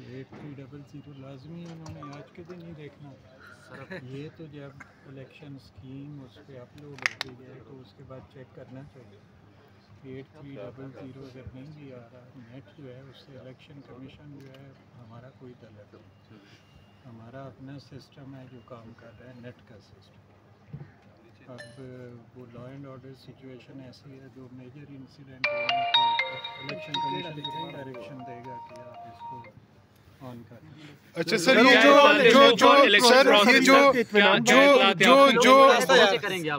8300 لازمی انہوں نے آج کے دن ہی دیکھنا. یہ تو جب الیکشن اسکیم اس پہ اپلوڈ ہوتی ہے تو اس کے بعد چیک کرنا چاہیے. 8300 اگر نہیں بھی آ رہا, نیٹ جو ہے اس سے الیکشن کمیشن جو ہے ہمارا کوئی تعلق نہیں. ہمارا اپنا سسٹم ہے جو کام کر رہا ہے, نیٹ کا سسٹم. اب وہ لا اینڈ آرڈر سچویشن ایسی ہے, جو میجر انسیڈنٹ ہوئے تو الیکشن کمیشن کو ڈائریکشن دے گا کہ آپ اس کو آن کریں. اچھا سر, یہ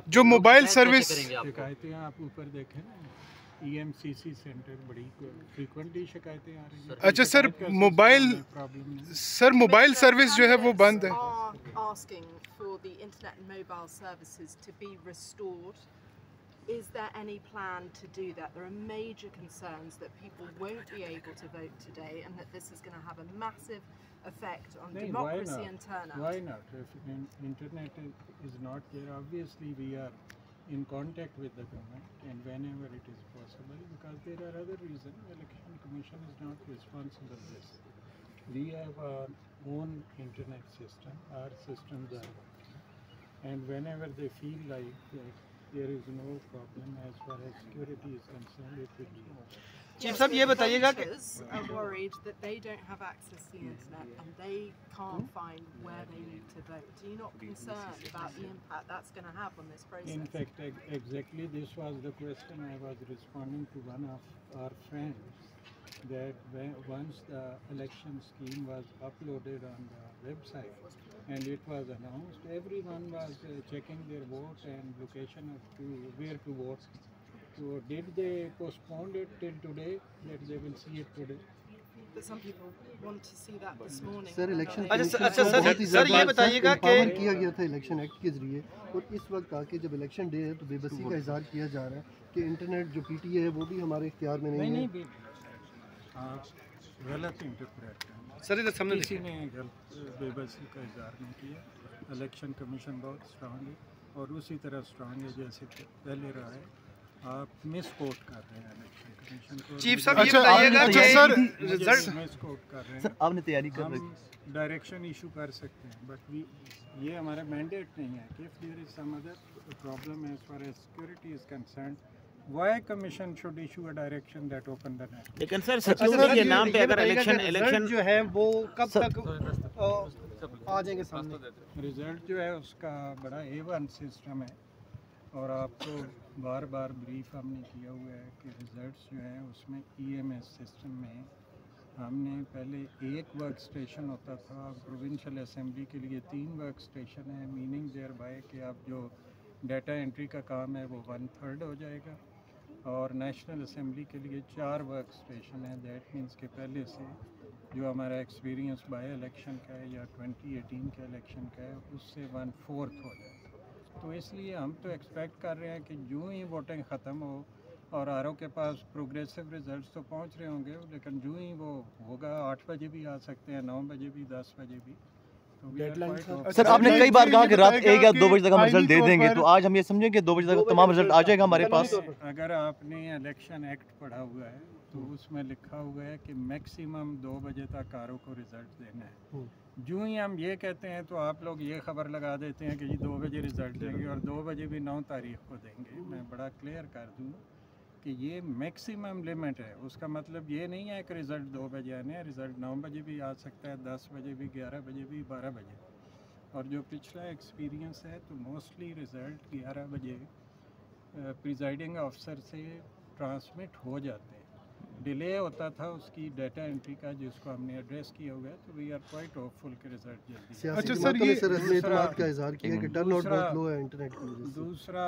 جو موبائل سروس شکایتیں آپ اوپر دیکھیں نا, E M C C centre بڑی فریکوینٹلی شکایتیں آ رہی ہیں. اچھا سر موبائل سروس جو ہے وہ بند ہے. asking for the internet and mobile services to be restored. Is there any plan to do that? There are major concerns that people won't be able to vote today and that this is going to have a massive effect on democracy and turnout. Why not? If internet is not there, obviously we are in contact with the government and whenever it is possible, because there are other reasons. Election Commission is not responsible for this. We have our own internet system. Our systems are, and whenever they feel like there is no problem as far as security is concerned, it will be. Chief صاحب یہ بتائیے گا کہ are worried that they don't have access to the internet and they can't find where they need to vote. Are you not concerned about the impact that's going to have on this process? In fact, exactly this was the question I was responding to one of our friends, that once the election scheme was uploaded on the website and it was announced, everyone was checking their vote and location of where to vote. So did they postpone it till today, that they will see it today? But some people want to see that this morning. Sir election sir یہ بتائیے گا کہ کیا گیا تھا election act کے ذریعے, اور اس وقت آ کے جب الیکشن ڈے ہے تو بے بسی کا اظہار کیا جا رہا ہے کہ انٹرنیٹ جو پی ٹی اے ہے وہ بھی ہمارے اختیار میں نہیں ہے. آپ غلط انٹرپریٹ کریں. سر ادھر سامنے کسی نے غلط بے بسی کا اظہار نہیں کیا. الیکشن کمیشن بہت اسٹرانگ ہے اور اسی طرح اسٹرانگ ہے جیسے پہلے رہا ہے. آپ مس کوٹ کر رہے ہیں الیکشن کمیشن کو. چیف صاحب یہ بتائیے گا کہ سر مس کوٹ کر رہے ہیں. سر آپ نے تیاری کر ہم ڈائریکشن ایشو کر سکتے ہیں, بٹ یہ ہمارا مینڈیٹ نہیں ہے کہ if there is some other problem as far as security is concerned, why commission should issue a direction that open the net? لیکن سر سیکیورٹی کے نام پہ اگر الیکشن جو ہے وہ کب تک آ جائیں گے سامنے؟ رزلٹ جو ہے اس کا بڑا A1 سسٹم ہے, اور آپ کو بار بار بریف ہم نے کیا ہوا ہے کہ ریزلٹس جو ہیں اس میں ای ایم ایس سسٹم میں ہم نے پہلے ایک ورک اسٹیشن ہوتا تھا, پروونشل اسمبلی کے لیے 3 ورک اسٹیشن ہے, میننگ دیر بائی کہ اب جو ڈیٹا انٹری کا کام ہے وہ 1/3 ہو جائے گا, اور نیشنل اسمبلی کے لیے 4 ورک اسٹیشن ہے. دیٹ مینس کہ پہلے سے جو ہمارا ایکسپیرینس بائی الیکشن کا ہے یا 2018 کے الیکشن کا ہے اس سے 1/4 ہو جائے. تو اس لیے ہم تو ایکسپیکٹ کر رہے ہیں کہ جو ہی ووٹنگ ختم ہو, اور آر او کے پاس پروگریسو ریزلٹس تو پہنچ رہے ہوں گے, لیکن جو ہی وہ ہوگا 8 بجے بھی آ سکتے ہیں, 9 بجے بھی, 10 بجے بھی. سر آپ نے کئی بار کہا کہ رات 1 یا 2 بجے تک ہم رزلٹ دے دیں گے, تو آج ہم یہ سمجھیں کہ 2 بجے تک تمام رزلٹ آ جائے گا ہمارے پاس. اگر آپ نے الیکشن ایکٹ پڑھا ہوا ہے تو اس میں لکھا ہوا ہے کہ میکسیمم 2 بجے تک آر او کو رزلٹ دینا ہے. جو ہی ہم یہ کہتے ہیں تو آپ لوگ یہ خبر لگا دیتے ہیں کہ جی 2 بجے رزلٹ دیں گے, اور 2 بجے بھی 9 تاریخ کو دیں گے. میں بڑا کلیئر کر دوں کہ یہ میکسیمم لمٹ ہے. اس کا مطلب یہ نہیں ہے کہ رزلٹ 2 بجے آنے ہیں, رزلٹ 9 بجے بھی آ سکتا ہے, 10 بجے بھی, 11 بجے بھی, 12 بجے. اور جو پچھلا ایکسپیرینس ہے تو موسٹلی رزلٹ 11 بجے پریزائڈنگ آفیسر سے ٹرانسمٹ ہو جاتے ہیں. ڈیلے ہوتا تھا اس کی ڈیٹا انٹری کا, جس کو ہم نے ایڈریس کیا ہوا ہے, تو وی آر کوائٹ ہوپ فل کہ رزلٹ جلدی. سیاسی جماعتوں نے سر اپنے اعتماد کا اظہار کیا کہ ٹرن آؤٹ بہت لو ہے انٹرنیٹ کی وجہ سے. دوسرا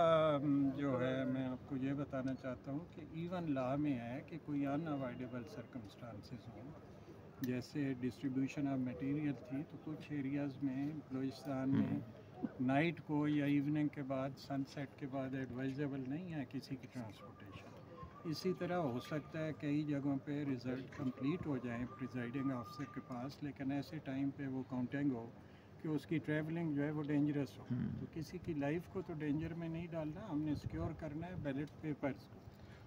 جو ہے میں آپ کو یہ بتانا چاہتا ہوں کہ ایون لا میں ہے کہ کوئی ان اوائڈیبل سرکمسٹانسز ہوں, جیسے ڈسٹریبیوشن آف مٹیریل تھی, تو کچھ ایریاز میں بلوچستان میں نائٹ کو یا ایوننگ کے بعد, سن سیٹ کے بعد ایڈوائزیبل نہیں ہے کسی کی ٹرانسپورٹیشن. اسی طرح ہو سکتا ہے کئی جگہوں پہ رزلٹ کمپلیٹ ہو جائیں پریزائڈنگ آفیسر کے پاس, لیکن ایسے ٹائم پہ وہ کاؤنٹنگ ہو کہ اس کی ٹریولنگ جو ہے وہ ڈینجرس ہو. تو کسی کی لائف کو تو ڈینجر میں نہیں ڈالنا, ہم نے سیکیور کرنا ہے بیلٹ پیپرز کو.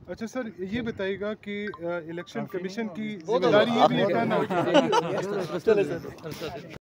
اچھا سر یہ بتائیے گا کہ الیکشن کمیشن کی ذمہ داری یہ بھی ہے